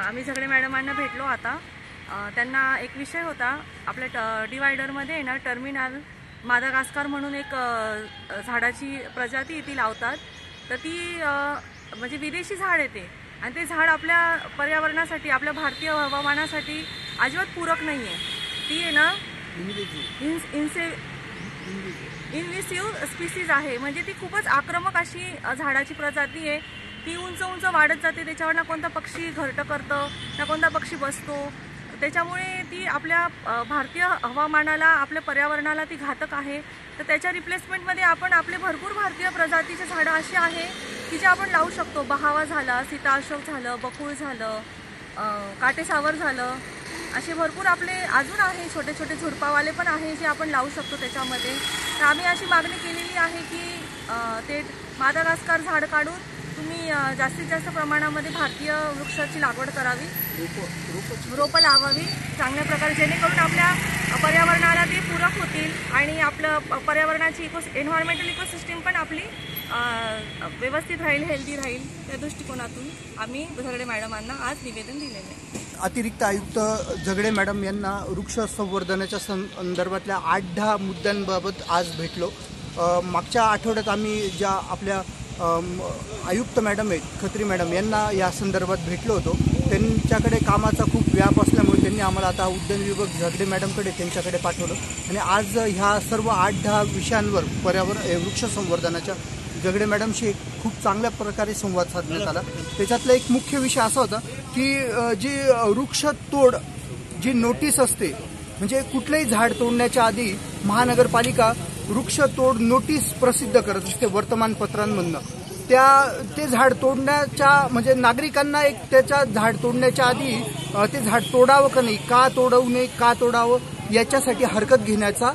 आम्ही सगळे मॅडमांना भेटलो आता। त्यांना एक विषय होता आपल्या डिवायडरमध्ये ना टर्मिनल मादागास्कर म्हणून एक झाडाची प्रजाती ती लावतात। तर ती म्हणजे विदेशी झाड आहे ते, आणि ते झाड आपल्या पर्यावरणासाठी आपल्या भारतीय हवामानासाठी अजिबात पूरक नाही आहे। ती आहे ना इन्व्हेसिव्ह स्पीसीज आहे, म्हणजे ती खूपच आक्रमक अशी झाडाची प्रजाती आहे। ती उंच उंच वाढत जाते, त्याच्यावर ना कोणता पक्षी घरटं करतं ना कोणता पक्षी बसतो, त्याच्यामुळे ती आपल्या भारतीय हवामानाला आपल्या पर्यावरणाला ती घातक आहे। तर त्याच्या रिप्लेसमेंटमध्ये आपण आपले भरपूर भारतीय प्रजातीचे झाडं अशी आहे की जे आपण लावू शकतो। बहावा झाला, सीता अशोक झालं, बकुळ झालं, काटेसावर झालं, असे भरपूर आपले अजून आहे छोटे छोटे झुडपावाले पण आहे जे आपण लावू शकतो त्याच्यामध्ये। तर आम्ही अशी मागणी केलेली आहे की ते मादागास्कर झाड काढून तुम्ही जास्तीत जास्त प्रमाणामध्ये भारतीय वृक्षाची लागवड करावी, रोपं लावावी चांगल्या प्रकारे, जेणेकरून आपल्या पर्यावरणाला ते पूरक होतील आणि आपलं पर्यावरणाची एन्व्हायरमेंटल इकोसिस्टीम पण आपली व्यवस्थित राहील, हेल्दी राहील। त्या दृष्टिकोनातून आम्ही झगडे मॅडमांना आज निवेदन दिलेले आहे। अतिरिक्त आयुक्त झगडे मॅडम यांना वृक्ष संवर्धनाच्या संदर्भातल्या 8-10 मुद्द्यांबाबत आज भेटलो। मागच्या आठवड्यात आम्ही ज्या आपल्या आयुक्त मॅडम आहेत खत्री मॅडम यांना या संदर्भात भेटलो होतो। त्यांच्याकडे कामाचा खूप व्याप असल्यामुळे त्यांनी आम्हाला आता उद्यान विभाग झगडे मॅडमकडे त्यांच्याकडे पाठवलं आणि आज ह्या सर्व 8-10 विषयांवर वृक्ष संवर्धनाच्या झगडे मॅडमशी खूप चांगल्या प्रकारे संवाद साधण्यात आला। त्याच्यातला एक मुख्य विषय असा होता की जी वृक्षतोड जी नोटीस असते, म्हणजे कुठलंही झाड तोडण्याच्या आधी महानगरपालिका वृक्षतोड नोटीस प्रसिद्ध करत असते वर्तमानपत्रांमधनं। ते झाड तोडण्याच्या म्हणजे नागरिकांना एक त्याच्या झाड तोडण्याच्या आधी ते झाड तोडावं का नाही, का तोडवू नये, का तोडावं याच्यासाठी हरकत घेण्याचा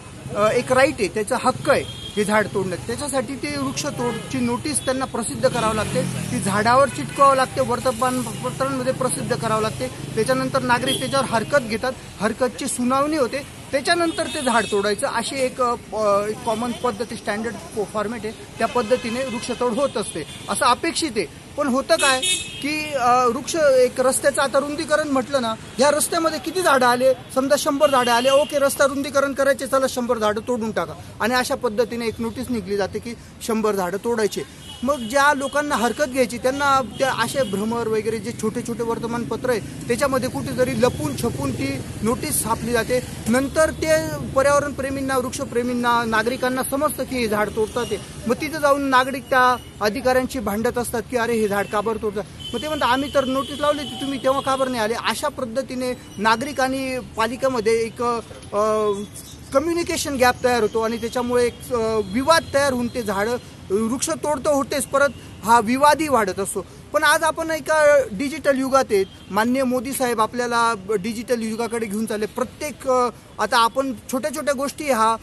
एक राईट आहे, त्याचा हक्क आहे हे झाड तोडण्यात। त्याच्यासाठी ते वृक्षतोडची नोटीस त्यांना प्रसिद्ध करावं लागते, ती झाडावर चिटकावं लागते, वर्तमानपत्रांमध्ये प्रसिद्ध करावं लागते। त्याच्यानंतर नागरिक त्याच्यावर हरकत घेतात, हरकतची सुनावणी होते, त्याच्यानंतर ते झाड तोडायचं अशी एक कॉमन पद्धती स्टँडर्ड फॉर्मॅट आहे। त्या पद्धतीने वृक्षतोड होत असते असं अपेक्षित आहे। पण होतं काय की वृक्ष एक रस्त्याचं आता रुंदीकरण म्हटलं ना, ह्या रस्त्यामध्ये किती झाडं आले, समजा 100 झाडं आले, ओके रस्ता रुंदीकरण करायचे, चला 100 झाडं तोडून टाका, आणि अशा पद्धतीने एक नोटीस निघली जाते की 100 झाडं तोडायचे। मग ज्या लोकांना हरकत घ्यायची त्यांना त्या असे भ्रमर वगैरे जे छोटे छोटे वर्तमानपत्र आहे त्याच्यामध्ये कुठेतरी लपून छपून ती नोटीस छापली जाते। नंतर ते पर्यावरणप्रेमींना, वृक्षप्रेमींना, नागरिकांना समजतं की हे झाड तोडतात ते, मग तिथं जाऊन नागरिक त्या अधिकाऱ्यांशी भांडत असतात की अरे हे झाड का बरं तोडतात, मग ते म्हणतात आम्ही तर नोटीस लावली ती, तुम्ही तेव्हा का बरं नाही आले। अशा पद्धतीने नागरिक आणि पालिकेमध्ये एक कम्युनिकेशन गॅप तयार होतो आणि त्याच्यामुळे एक विवाद तयार होऊन ते झाडं वृक्ष तोडतो होतेच, परत हा विवादही वाढत असतो। पण आज आपण एका डिजिटल युगात आहेत, माननीय मोदी साहेब आपल्याला डिजिटल युगाकडे घेऊन चालले। प्रत्येक आता आपण छोट्या छोट्या गोष्टी हा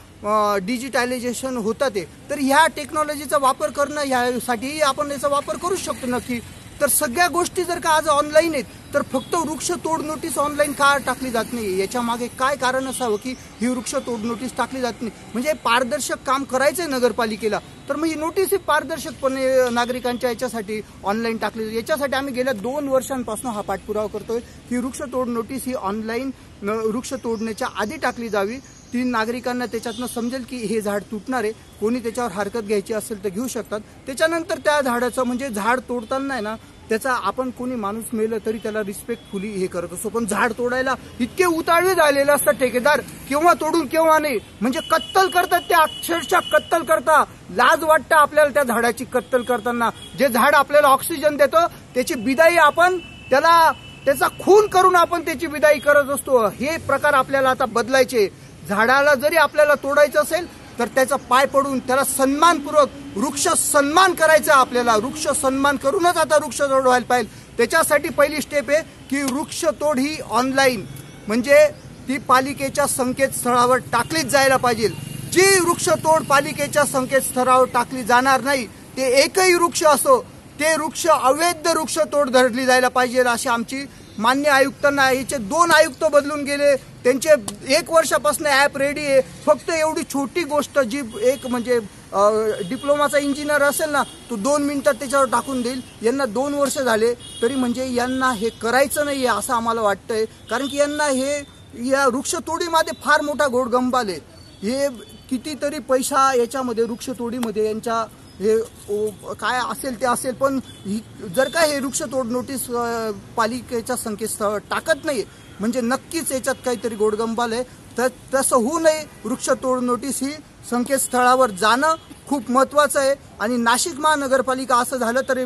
डिजिटलायझेशन होतात आहे, तर ह्या टेक्नॉलॉजीचा वापर करणं ह्यासाठीही आपण याचा वापर करू शकतो नक्की। तर सगळ्या गोष्टी जर का आज ऑनलाईन आहेत तर फक्त वृक्षतोड नोटीस ऑनलाईन का टाकली जात नाही, याच्या मागे काय कारण असावं की ही वृक्षतोड नोटीस टाकली जात नाही। म्हणजे पारदर्शक काम करायचंय नगरपालिकेला, तर मग ही नोटीस पारदर्शकपणे नागरिकांच्या याच्यासाठी ऑनलाईन टाकली। याच्यासाठी आम्ही गेल्या 2 वर्षांपासून हा पाठपुरावा करतोय की वृक्षतोड नोटीस ही ऑनलाईन वृक्ष तोडण्याच्या आधी टाकली जावी। ती नागरिकांना त्याच्यातनं समजेल की हे झाड तुटणार आहे, कोणी त्याच्यावर हरकत घ्यायची असेल तर घेऊ शकतात। त्याच्यानंतर त्या झाडाचं म्हणजे झाड तोडताना आहे ना, त्याचा आपण कोणी माणूस मेलं तरी त्याला रिस्पेक्टफुली हे करत असतो, पण झाड तोडायला इतके उतावळे झालेले असतात ठेकेदार, केव्हा तोडून केव्हा नाही, म्हणजे कत्तल करतात ते, अक्षरशः कत्तल करतात। लाज वाटतं आपल्याला त्या झाडाची कत्तल करताना। जे झाड आपल्याला ऑक्सिजन देतं त्याची बिदाई आपण त्याचा खून करून आपण त्याची बिदाई करत असतो। हे प्रकार आपल्याला आता बदलायचे। झाडाला जरी आपल्याला तोडायचं असेल तर त्याचा पाय पडून त्याला सन्मानपूर्वक वृक्ष सन्मान करायचा आपल्याला, वृक्ष सन्मान करूनच आता वृक्ष तोड व्हायला पाहिजे। त्याच्यासाठी पहिली स्टेप आहे की वृक्षतोड ही ऑनलाईन म्हणजे ती पालिकेच्या संकेतस्थळावर टाकलीच जायला पाहिजे। जी वृक्षतोड पालिकेच्या संकेतस्थळावर टाकली जाणार नाही ते एकही वृक्ष असो ते वृक्ष अवैध वृक्षतोड धरली जायला पाहिजे, अशी आमची मान्य आयुक्तांना, याचे 2 आयुक्त बदलून गेले, त्यांचे 1 वर्षापासून ॲप रेडी आहे. फक्त एवढी छोटी गोष्ट जी एक म्हणजे डिप्लोमाचा इंजिनियर असेल ना, तो 2 मिनिटात त्याच्यावर टाकून देईल. यांना 2 वर्ष झाले तरी म्हणजे यांना हे करायचं नाही आहे असं आम्हाला वाटतंय. कारण की यांना हे या वृक्षतोडीमध्ये फार मोठा घोडगंबाल आहे. हे कितीतरी पैसा याच्यामध्ये वृक्षतोडीमध्ये यांच्या हे काय असेल ते असेल, पण जर का हे वृक्षतोड नोटीस पालिकेच्या संकेतस्थळावर टाकत नाही म्हणजे नक्कीच याच्यात काहीतरी घोडगंबाल आहे. तर तसं होऊ नये. वृक्षतोड नोटीस ही संकेतस्थळावर जाणं खूप महत्त्वाचं आहे. आणि नाशिक महानगरपालिका असं झालं तर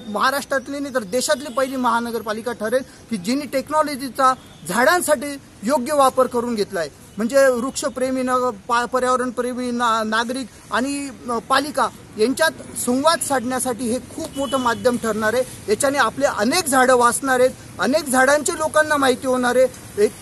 महाराष्ट्रातली नाही तर देशातली पहिली महानगरपालिका ठरेल की जिने टेक्नॉलॉजीचा झाडांसाठी योग्य वापर करून घेतला आहे. म्हणजे वृक्षप्रेमी पर्यावरणप्रेमी नागरिक आणि पालिका यांच्यात संवाद साधण्यासाठी हे खूप मोठं माध्यम ठरणार आहे. याच्याने आपले अनेक झाडं वाचणार आहेत, अनेक झाडांचे लोकांना माहिती होणार आहे. एक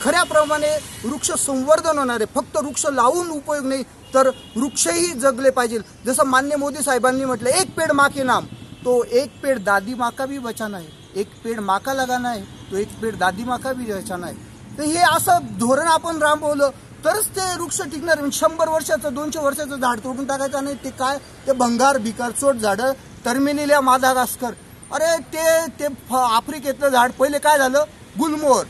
खऱ्याप्रमाणे वृक्ष संवर्धन होणार आहे. फक्त वृक्ष लावून उपयोग नाही तर वृक्षही जगले पाहिजे. जसं माननीय मोदी साहेबांनी म्हटलं, एक पेड़ माँ के नाम, तो एक पेड़ दादी माँ का भी बचाना है, एक पेड़ माँ का लगाना है, तो एक पेड़ दादी माँ का भी बचाना है. तर हे असं धोरण आपण राबवलं तरच ते वृक्ष टिकणार. 100 वर्षाचं 200 वर्षाचं झाड तोडून टाकायचं नाही. ते काय ते भंगार भिकारचोट झाडं, टर्मिनिलिया मादागास्कर, अरे ते आफ्रिकेतलं झाड पहिले काय झालं, गुलमोहर,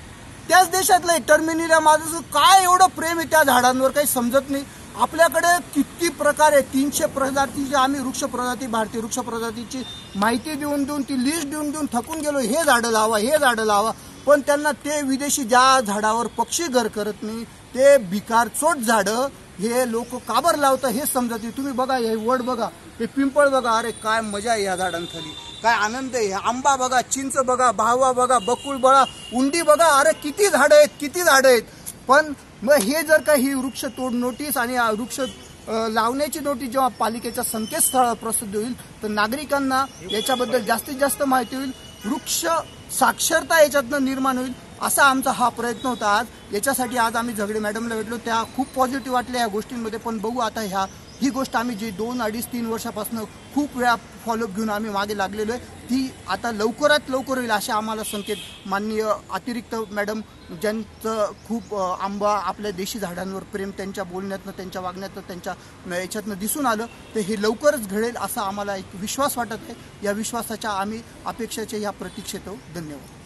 त्याच देशातलं टर्मिनिलिया मादागास्कर. काय एवढं प्रेम आहे त्या झाडांवर काही समजत नाही. आपल्याकडे किती प्रकार आहे, 300 प्रजातीचे आम्ही वृक्ष प्रजाती, भारतीय वृक्ष प्रजातीची माहिती देऊन ती लिस्ट देऊन थकून गेलो. हे झाडं लावा, हे झाडं लावा, पण त्यांना ते विदेशी ज्या झाडावर पक्षी घर करत नाही ते भिकारचोट झाडं हे लोक काबर लावतात हे समजत नाही. तुम्ही बघा, हे वड बघा, हे पिंपळ बघा, अरे काय मजा आहे या झाडांखाली, काय आनंद आहे. आंबा बघा, चिंच बघा, भावा बघा, बकुळ बघा, उंडी बघा, अरे किती झाडं आहेत. पण मग हे जर का ही वृक्ष तोड नोटीस आणि वृक्ष लावण्याची नोटीस जेव्हा पालिकेच्या संकेतस्थळावर प्रसिद्ध होईल तर नागरिकांना याच्याबद्दल जास्तीत जास्त माहिती होईल. वृक्ष साक्षरता याच्यातनं निर्माण होईल असा आमचा हा प्रयत्न होता आज. याच्यासाठी आज आम्ही झगडे मॅडमला भेटलो, त्या खूप पॉझिटिव्ह वाटल्या या गोष्टींमध्ये. पण बघू आता ही गोष्ट आम्ही जी 2, 2.5, 3 वर्षापासून खूप वेळा फॉलोअप घेऊन आम्ही मागे लागलेलो आहे, ती आता लवकरात लवकर होईल असे आम्हाला संकेत माननीय अतिरिक्त मॅडम, ज्यांचं खूप आंबा आपल्या देशी झाडांवर प्रेम त्यांच्या बोलण्यातनं, त्यांच्या वागण्यातनं, त्यांच्या याच्यातनं दिसून आलं. तर हे लवकरच घडेल असा आम्हाला एक विश्वास वाटत आहे. या विश्वासाच्या आम्ही अपेक्षेच्या ह्या प्रतीक्षेत आहोत. धन्यवाद.